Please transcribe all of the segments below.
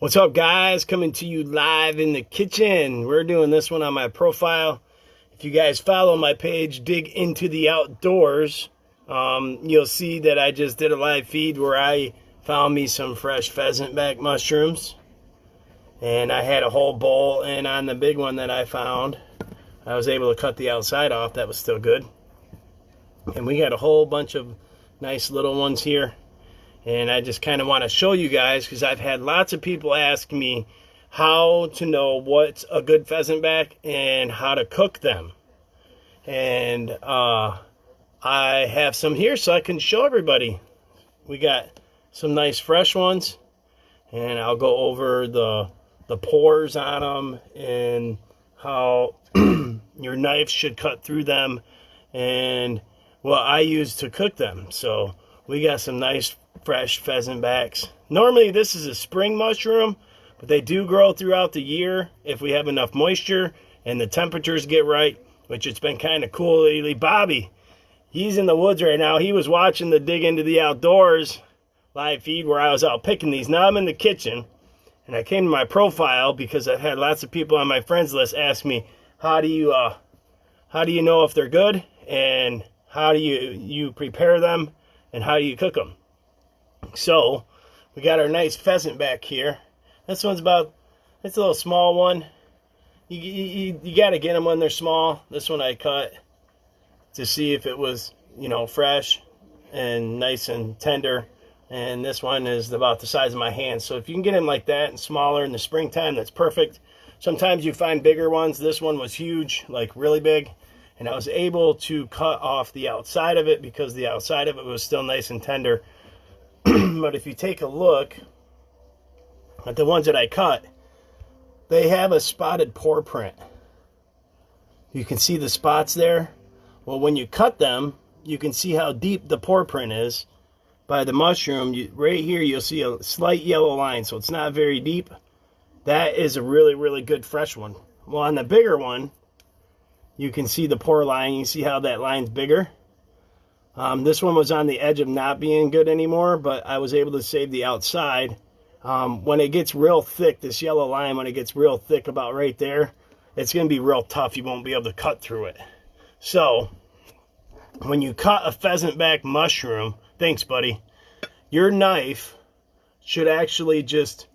What's up, guys? Coming to you live in the kitchen. We're doing this one on my profile. If you guys follow my page, Dig Into the Outdoors, you'll see that I just did a live feed where I found me some fresh pheasant back mushrooms. And I had a whole bowl, and on the big one that I found, I was able to cut the outside off. That was still good. And we got a whole bunch of nice little ones here. And I just kind of want to show you guys, because I've had lots of people ask me how to know what's a good pheasant back and how to cook them. And I have some here so I can show everybody. We got some nice fresh ones, and I'll go over the pores on them and how your knife should cut through them and what I use to cook them. So we got some nice fresh pheasant backs. Normally this is a spring mushroom, but they do grow throughout the year if we have enough moisture and the temperatures get right, which it's been kind of cool lately. Bobby, he's in the woods right now. He was watching the Dig Into the Outdoors live feed where I was out picking these. Now I'm in the kitchen, and I came to my profile because I've had lots of people on my friends list ask me, how do you know if they're good, and how do you prepare them, and how do you cook them? So we got our nice pheasant back here. This one's it's a little small one. You got to get them when they're small. This one I cut to see if it was, fresh and nice and tender. And this one is about the size of my hand. So if you can get them like that and smaller in the springtime, that's perfect. Sometimes you find bigger ones. This one was huge, like really big. And I was able to cut off the outside of it because the outside of it was still nice and tender. But if you take a look at the ones that I cut, they have a spotted paw print. You can see the spots there. Well, when you cut them, you can see how deep the paw print is by the mushroom. Right here, you'll see a slight yellow line, so it's not very deep. That is a really, really good fresh one. Well, on the bigger one, you can see the pore line. You see how that line's bigger. This one was on the edge of not being good anymore, but I was able to save the outside. When it gets real thick, this yellow line, when it gets real thick about right there, it's going to be real tough. You won't be able to cut through it. So when you cut a pheasant back mushroom, thanks buddy, your knife should actually just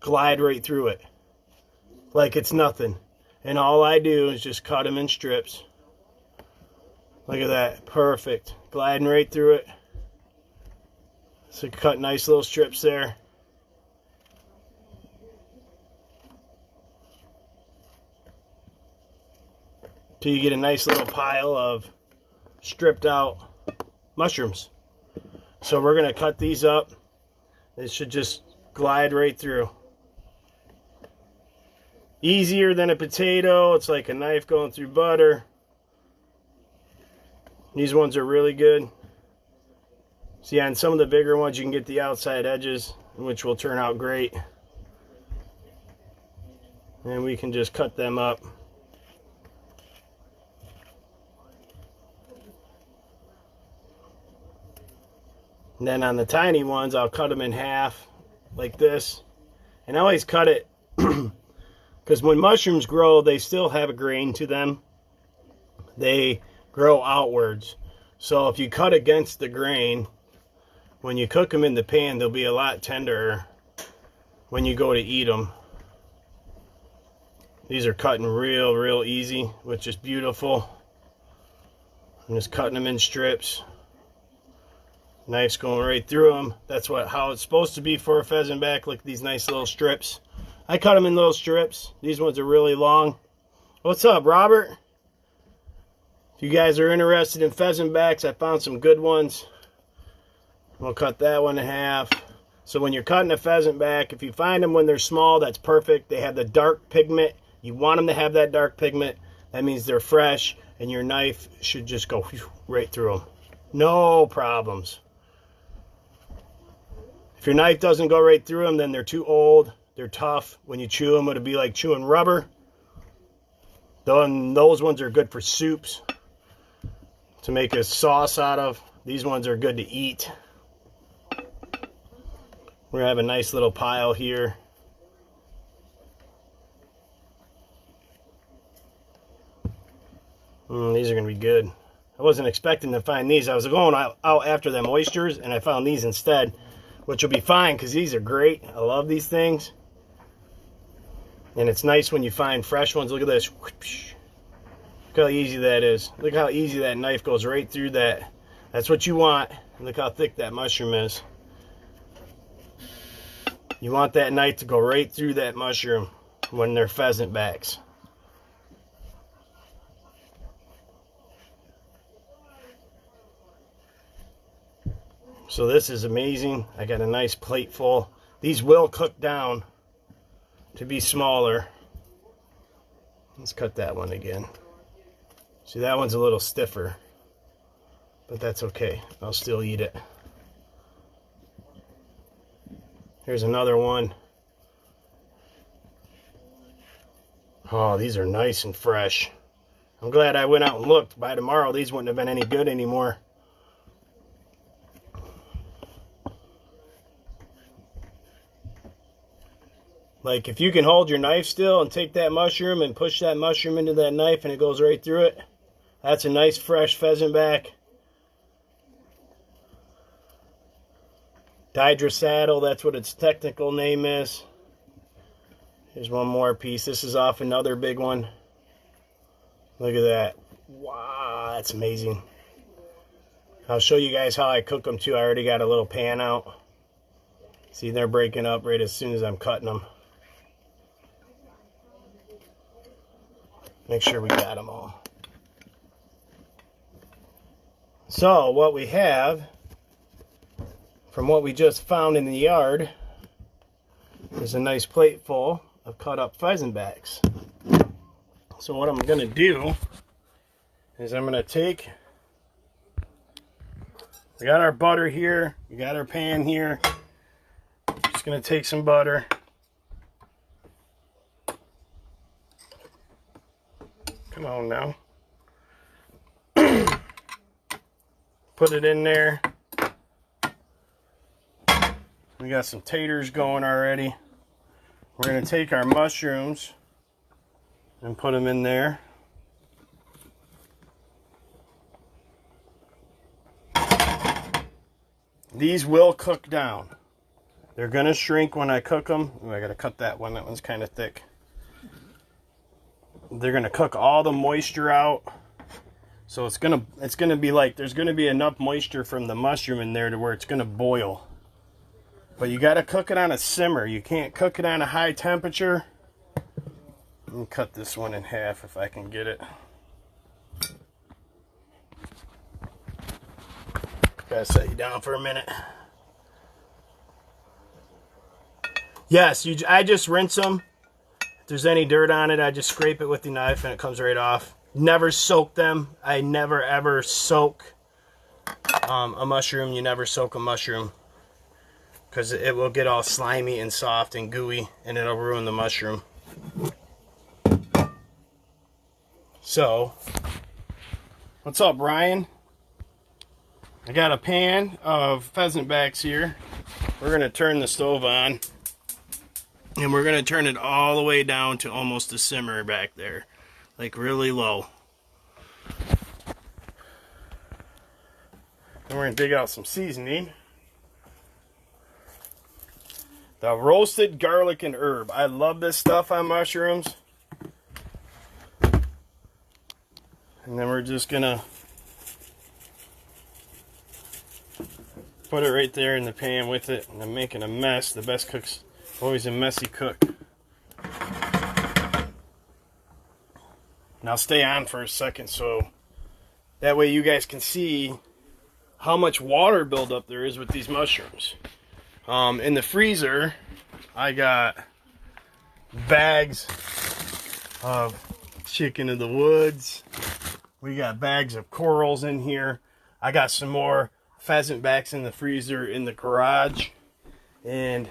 glide right through it like it's nothing. And all I do is just cut them in strips. Look at that, perfect. Gliding right through it. So cut nice little strips there. Till you get a nice little pile of stripped out mushrooms. So we're gonna cut these up. It should just glide right through. Easier than a potato. It's like a knife going through butter. These ones are really good. See, on some of the bigger ones, you can get the outside edges, which will turn out great. And we can just cut them up. And then on the tiny ones, I'll cut them in half, like this. And I always cut it, because when mushrooms grow, they still have a grain to them. They grow outwards. So if you cut against the grain, when you cook them in the pan, they'll be a lot tenderer when you go to eat them. These are cutting real easy, which is beautiful. I'm just cutting them in strips. Knife's going right through them. That's how it's supposed to be for a pheasant back. Look at these nice little strips. I cut them in little strips. These ones are really long. What's up, Robert? If you guys are interested in pheasant backs, I found some good ones. We'll cut that one in half. So when you're cutting a pheasant back, if you find them when they're small, that's perfect. They have the dark pigment. You want them to have that dark pigment. That means they're fresh, and your knife should just go right through them. No problems. If your knife doesn't go right through them, then they're too old. They're tough. When you chew them, it'll be like chewing rubber. Those ones are good for soups to make a sauce out of. These ones are good to eat. We have a nice little pile here. These are going to be good. I wasn't expecting to find these. I was going out after them oysters, and I found these instead, which will be fine because these are great. I love these things. And it's nice when you find fresh ones. Look at this. Look how easy that is. Look how easy that knife goes right through that. That's what you want. Look how thick that mushroom is. You want that knife to go right through that mushroom when they're pheasant backs. So this is amazing. I got a nice plate full. These will cook down to be smaller. Let's cut that one again. See, that one's a little stiffer, but that's okay. I'll still eat it. Here's another one. Oh, these are nice and fresh. I'm glad I went out and looked. By tomorrow, these wouldn't have been any good anymore. Like, if you can hold your knife still and take that mushroom and push that mushroom into that knife and it goes right through it, that's a nice fresh pheasant back. Dydra saddle, that's what its technical name is. Here's one more piece. This is off another big one. Look at that. Wow, that's amazing. I'll show you guys how I cook them too. I already got a little pan out. See, they're breaking up right as soon as I'm cutting them. Make sure we got them all. So what we have, from what we just found in the yard, is a nice plate full of cut up pheasant backs. So what I'm going to do is I'm going to take, we got our butter here, we got our pan here. Just going to take some butter. Come on now. Put it in there. We got some taters going already. We're going to take our mushrooms and put them in there. These will cook down. They're going to shrink when I cook them. Ooh, I got to cut that one. That one's kind of thick. They're going to cook all the moisture out. So it's going to be like, there's going to be enough moisture from the mushroom in there to where it's going to boil. But you got to cook it on a simmer. You can't cook it on a high temperature. Let me cut this one in half if I can get it. Gotta set you down for a minute. Yes, I just rinse them. If there's any dirt on it, I just scrape it with the knife and it comes right off. Never soak them. I never ever soak a mushroom. You never soak a mushroom because it will get all slimy and soft and gooey and it'll ruin the mushroom. So, what's up, Brian? I got a pan of pheasant backs here. We're going to turn the stove on. And we're going to turn it all the way down to almost a simmer back there. Like really low. And we're going to dig out some seasoning. The roasted garlic and herb. I love this stuff on mushrooms. And then we're just going to put it right there in the pan with it. And I'm making a mess. The best cook's always a messy cook. Now stay on for a second so that way you guys can see how much water buildup there is with these mushrooms. In the freezer, I got bags of chicken of the woods. We got bags of corals in here. I got some more pheasant backs in the freezer in the garage. And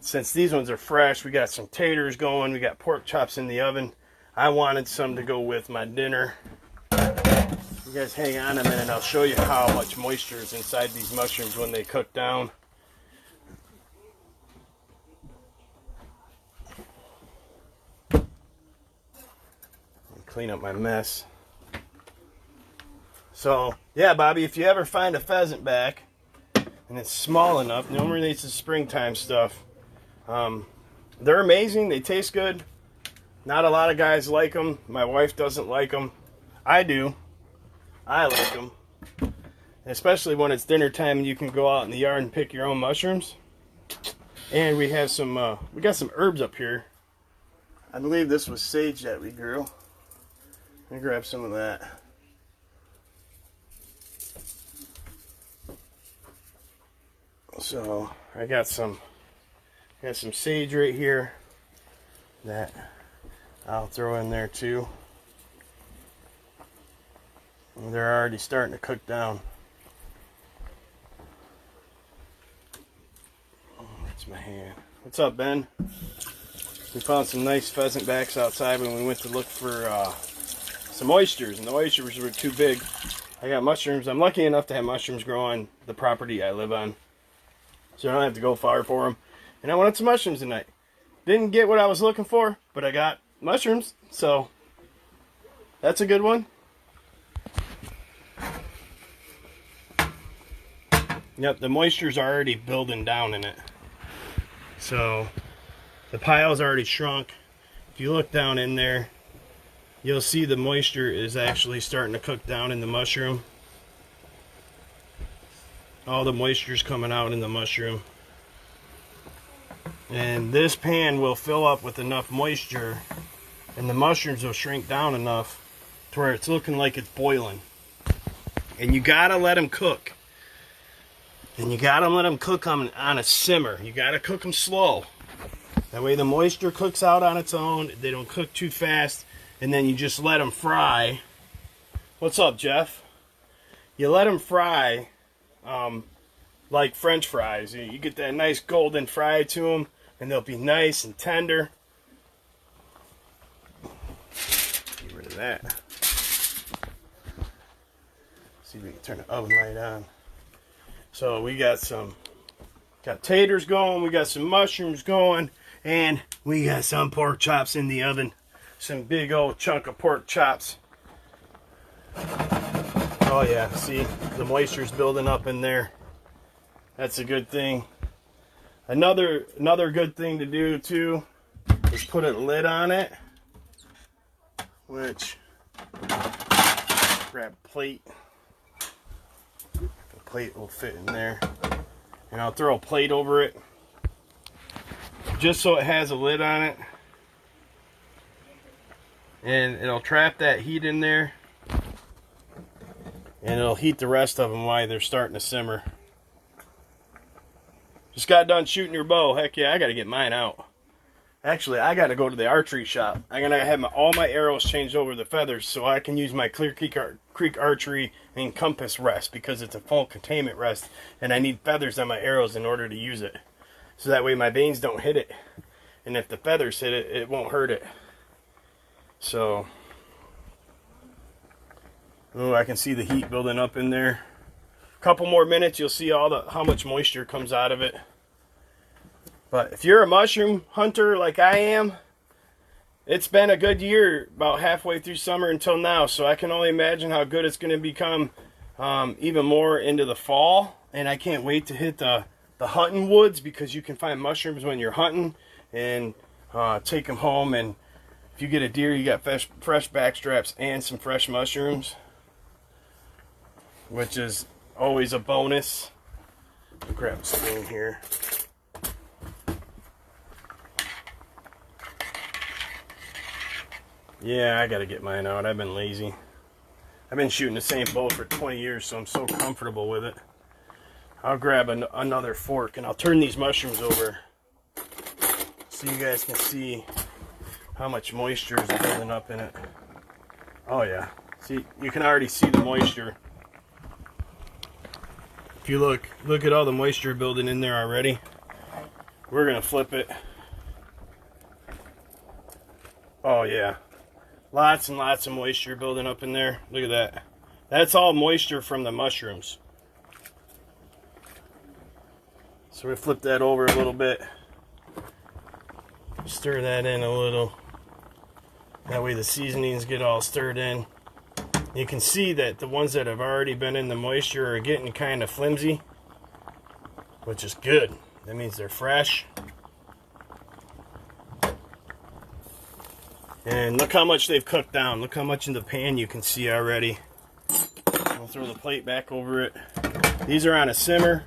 since these ones are fresh, we got some taters going. We got pork chops in the oven. I wanted some to go with my dinner. You guys hang on a minute. I'll show you how much moisture is inside these mushrooms when they cook down. Clean up my mess. So, yeah, Bobby, if you ever find a pheasant back, and it's small enough, normally it's the springtime stuff, they're amazing. They taste good. Not a lot of guys like them. My wife doesn't like them. I do. I like them. Especially when it's dinner time and you can go out in the yard and pick your own mushrooms. And we have some, we got some herbs up here. I believe this was sage that we grew. Let me grab some of that. So I got some sage right here that I'll throw in there too. And they're already starting to cook down. Oh, that's my hand. What's up, Ben? We found some nice pheasant backs outside when we went to look for some oysters, and the oysters were too big. I got mushrooms. I'm lucky enough to have mushrooms grow on the property I live on, so I don't have to go far for them. And I wanted some mushrooms tonight. Didn't get what I was looking for, but I got mushrooms, so that's a good one. Yep, the moisture's already building down in it. So the pile's already shrunk. If you look down in there, you'll see the moisture is actually starting to cook down in the mushroom. All the moisture's coming out in the mushroom. And this pan will fill up with enough moisture, and the mushrooms will shrink down enough to where it's looking like it's boiling. And you gotta let them cook. And you gotta let them cook on a simmer. You gotta cook them slow. That way the moisture cooks out on its own. They don't cook too fast. And then you just let them fry. What's up, Jeff? You let them fry like French fries. You get that nice golden fry to them, and they'll be nice and tender. Get rid of that. See if we can turn the oven light on. So we got taters going, we got some mushrooms going, and we got some pork chops in the oven. Some big old chunk of pork chops. Oh yeah, see, the moisture's building up in there. That's a good thing. Another good thing to do too is put a lid on it, which, grab a plate. The plate will fit in there. And I'll throw a plate over it, just so it has a lid on it. And it'll trap that heat in there. And it'll heat the rest of them while they're starting to simmer. Just got done shooting your bow. Heck yeah, I gotta get mine out. Actually, I gotta go to the archery shop. I'm gonna have all my arrows changed over the feathers so I can use my Clear Creek Archery and Compass rest, because it's a full containment rest, and I need feathers on my arrows in order to use it. So that way my vanes don't hit it. And if the feathers hit it, it won't hurt it. So, oh, I can see the heat building up in there. A couple more minutes, you'll see how much moisture comes out of it. But if you're a mushroom hunter like I am, it's been a good year about halfway through summer until now. So I can only imagine how good it's going to become even more into the fall. And I can't wait to hit the hunting woods, because you can find mushrooms when you're hunting and take them home. And if you get a deer, you got fresh back straps and some fresh mushrooms, which is always a bonus. I'll grab a spoon here. Yeah, I gotta get mine out. I've been lazy. I've been shooting the same bow for 20 years, so I'm so comfortable with it. I'll grab another fork and I'll turn these mushrooms over so you guys can see how much moisture is building up in it. Oh yeah, see, you can already see the moisture. If you look at all the moisture building in there already. We're gonna flip it. Oh yeah, lots and lots of moisture building up in there. Look at that. That's all moisture from the mushrooms. So we flip that over a little bit. Stir that in a little. That way the seasonings get all stirred in. You can see that the ones that have already been in the moisture are getting kind of flimsy, which is good. That means they're fresh. And look how much they've cooked down. Look how much in the pan you can see already. I'll throw the plate back over it. These are on a simmer.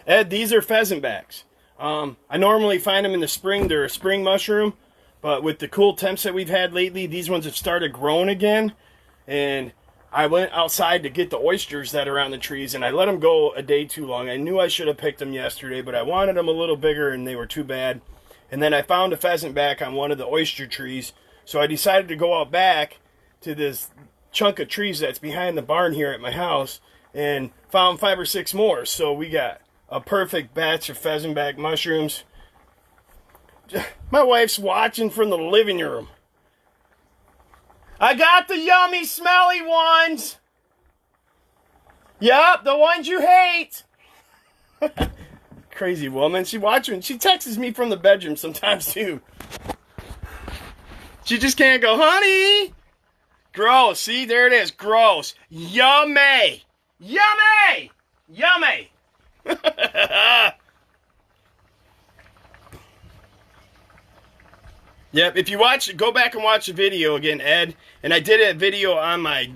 Ed, these are pheasant backs. I normally find them in the spring. They're a spring mushroom, but with the cool temps that we've had lately, these ones have started growing again. And I went outside to get the oysters that are on the trees, and I let them go a day too long. I knew I should have picked them yesterday, but I wanted them a little bigger, and they were too bad. And then I found a pheasant back on one of the oyster trees, so I decided to go out back to this chunk of trees that's behind the barn here at my house, and found 5 or 6 more. So we got a perfect batch of pheasant back mushrooms. My wife's watching from the living room. I got the yummy, smelly ones. Yup, the ones you hate. Crazy woman. She watching. She texts me from the bedroom sometimes too. She just can't go, honey. Gross. See, there it is. Gross. Yummy. Yummy. Yummy. Yep, if you watch, go back and watch the video again, Ed. And I did a video on my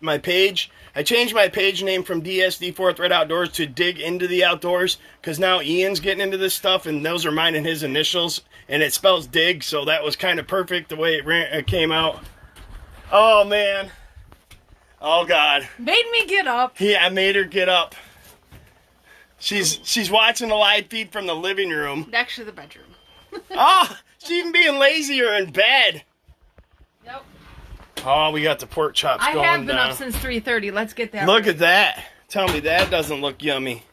my page. I changed my page name from DSD Fourth Red Outdoors to Dig Into the Outdoors, because now Ian's getting into this stuff, and those are mine and his initials, and it spells dig, so that was kind of perfect the way it came out. Oh man, oh God, made me get up. Yeah, I made her get up. She's watching the live feed from the living room. Actually, the bedroom. Oh, she's even being lazier in bed. Yep. Oh, we got the pork chops going down. I have been up since 3:30. Let's get that. Look at that. Tell me that doesn't look yummy.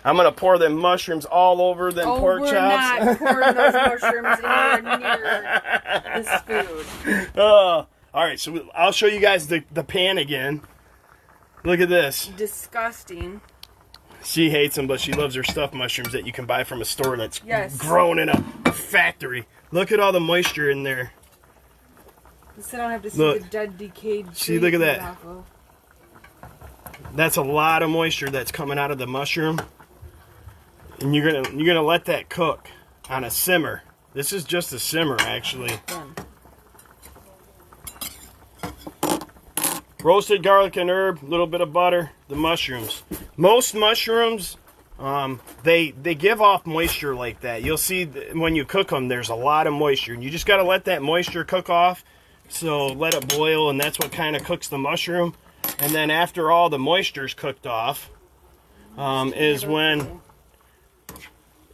I'm going to pour them mushrooms all over them pork chops. We're not pouring those mushrooms anywhere near this food. Oh, all right, so I'll show you guys the pan again. Look at this. Disgusting. She hates them, but she loves her stuffed mushrooms that you can buy from a store that's grown in a factory. Look at all the moisture in there. I don't have to see the dead, decayed. See, look at that. That's a lot of moisture that's coming out of the mushroom, and you're gonna let that cook on a simmer. This is just a simmer, actually. Roasted garlic and herb, a little bit of butter, the mushrooms. Most mushrooms, they give off moisture like that. You'll see when you cook them, there's a lot of moisture. And you just got to let that moisture cook off. So let it boil, and that's what kind of cooks the mushroom. And then after all the moisture's cooked off, is when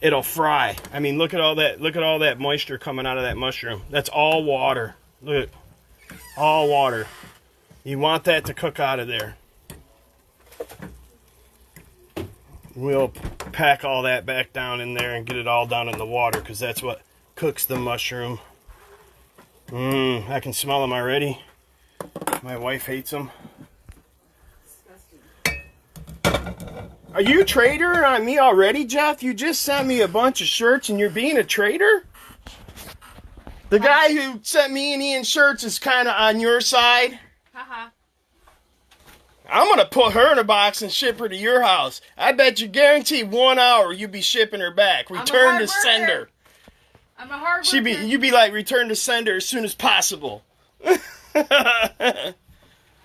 it'll fry. I mean, look at all that moisture coming out of that mushroom. That's all water. Look, all water. You want that to cook out of there. We'll pack all that back down in there and get it all down in the water, because that's what cooks the mushroom. I can smell them already. My wife hates them. Are you a traitor on me already, Jeff? You just sent me a bunch of shirts and you're being a traitor? The guy who sent me and Ian shirts is kind of on your side. I'm going to put her in a box and ship her to your house. I bet you guarantee 1 hour you'll be shipping her back. Return to sender. I'm a hard worker. You'd be like, return to sender as soon as possible.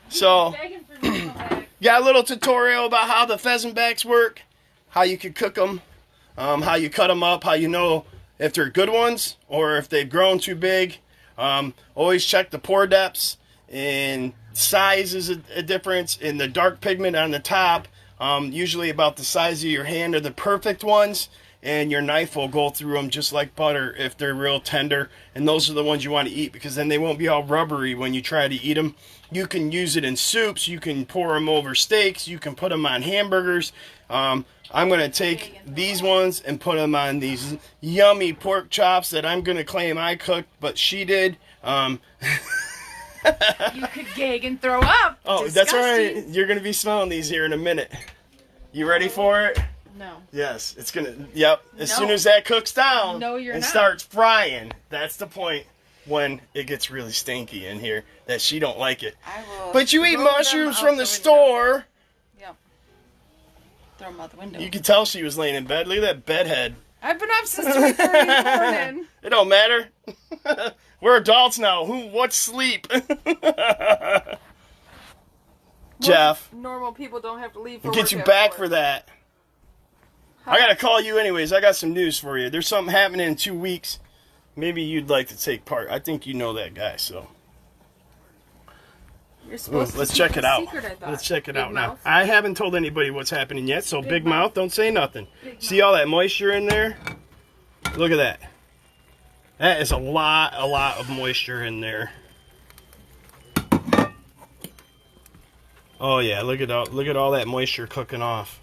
So, got a little tutorial about how the pheasant backs work, how you can cook them, how you cut them up, how you know if they're good ones or if they've grown too big. Always check the pore depths, and size is a difference. In the dark pigment on the top, usually about the size of your hand, are the perfect ones, and your knife will go through them just like butter if they're real tender, and those are the ones you want to eat, because then they won't be all rubbery when you try to eat them. You can use it in soups, you can pour them over steaks, you can put them on hamburgers. I'm going to take these ones and put them on these yummy pork chops that I'm going to claim I cooked, but she did. You could gag and throw up. Oh, Disgusting. That's all right. You're going to be smelling these here in a minute. You ready for it? No. Yes, it's gonna. Yep. As No. soon as that cooks down No, you're and not. starts frying, that's the point when it gets really stinky in here. That she don't like it. I will. But you eat throw them mushrooms out from the window. store. Yep. Throw them out the window. You could tell she was laying in bed. Look at that bed head. I've been up since 3:30 in the morning. It don't matter. We're adults now. What's sleep? Jeff, Normal people don't have to leave for we'll work get you at back 4. for that. I gotta call you anyways. I got some news for you. There's something happening in 2 weeks. Maybe you'd like to take part. I think you know that guy, so. You're supposed Let's to check keep it a out. secret, I thought. Let's check it Big out now. mouth. I haven't told anybody what's happening yet, so big mouth, mouth. don't say nothing. Big See all that moisture in there? Look at that. That is a lot of moisture in there. Oh yeah, look at all that moisture cooking off.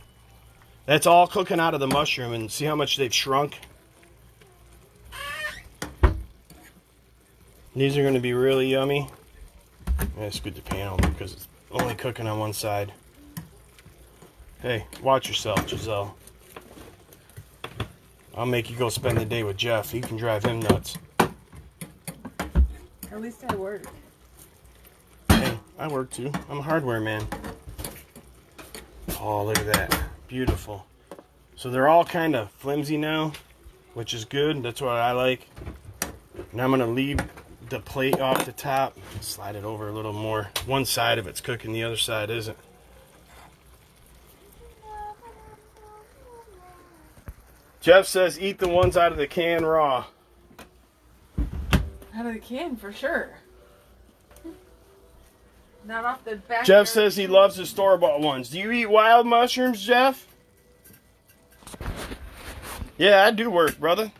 That's all cooking out of the mushroom, and see how much they've shrunk? These are going to be really yummy. Yeah, it's good to pan over because it's only cooking on one side. Hey, watch yourself, Giselle. I'll make you go spend the day with Jeff. You can drive him nuts. At least I work. Hey, I work too. I'm a hardware man. Oh, look at that. Beautiful. So they're all kind of flimsy now, which is good. That's what I like. And I'm going to leave the plate off the top. Slide it over a little more. One side of it's cooking, the other side isn't. Jeff says eat the ones out of the can raw. Out of the can, for sure. Not off the back. Jeff says he loves the store-bought ones. Do you eat wild mushrooms, Jeff? Yeah, I do work, brother.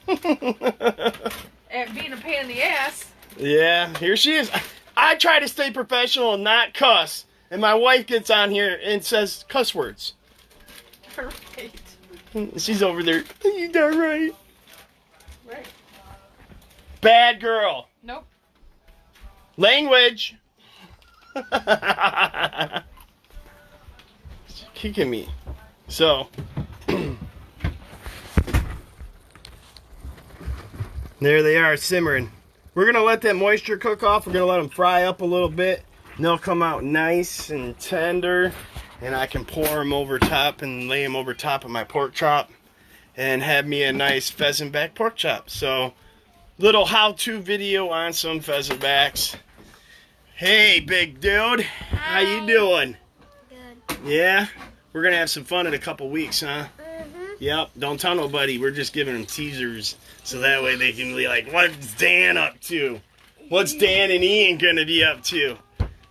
And being a pain in the ass. Yeah, here she is. I try to stay professional and not cuss. And my wife gets on here and says cuss words. Right. She's over there. You done right. Right. Bad girl. Nope. Language. She's kicking me. So. There they are, simmering. We're going to let that moisture cook off. We're going to let them fry up a little bit. And they'll come out nice and tender. And I can pour them over top and lay them over top of my pork chop. And have me a nice pheasant back pork chop. So, little how-to video on some pheasant backs. Hey, big dude. How you doing? Good. Yeah? We're going to have some fun in a couple weeks, huh? Mm-hmm. Yep, don't tell nobody. We're just giving them teasers so that way they can be like, what's Dan up to? What's Dan and Ian going to be up to?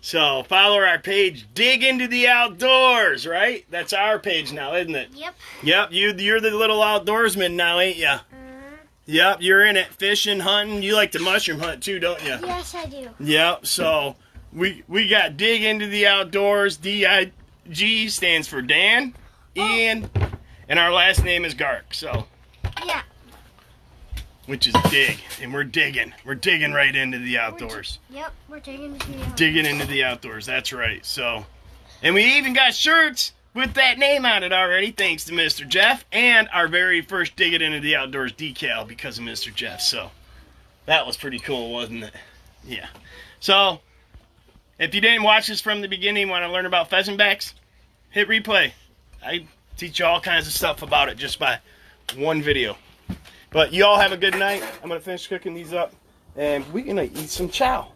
So follow our page, Dig Into the Outdoors, right? That's our page now, isn't it? Yep. Yep, you're the little outdoorsman now, ain't ya? Yep, you're in it, fishing, hunting. You like to mushroom hunt too, don't you? Yes, I do. Yep, so we got Dig Into the Outdoors. D-I-G stands for Dan, Ian, and our last name is Gark, so. Yeah. Which is dig, and we're digging. We're digging right into the outdoors. Yep, we're taking the video. Digging into the outdoors, that's right. So, and we even got shirts with that name on it already, thanks to Mr. Jeff, and our very first Dig It Into the Outdoors decal because of Mr. Jeff. So, that was pretty cool, wasn't it? Yeah. So, if you didn't watch this from the beginning, want to learn about pheasant backs, hit replay. I teach you all kinds of stuff about it just by one video. But you all have a good night. I'm going to finish cooking these up, and we're going to eat some chow.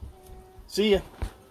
See ya.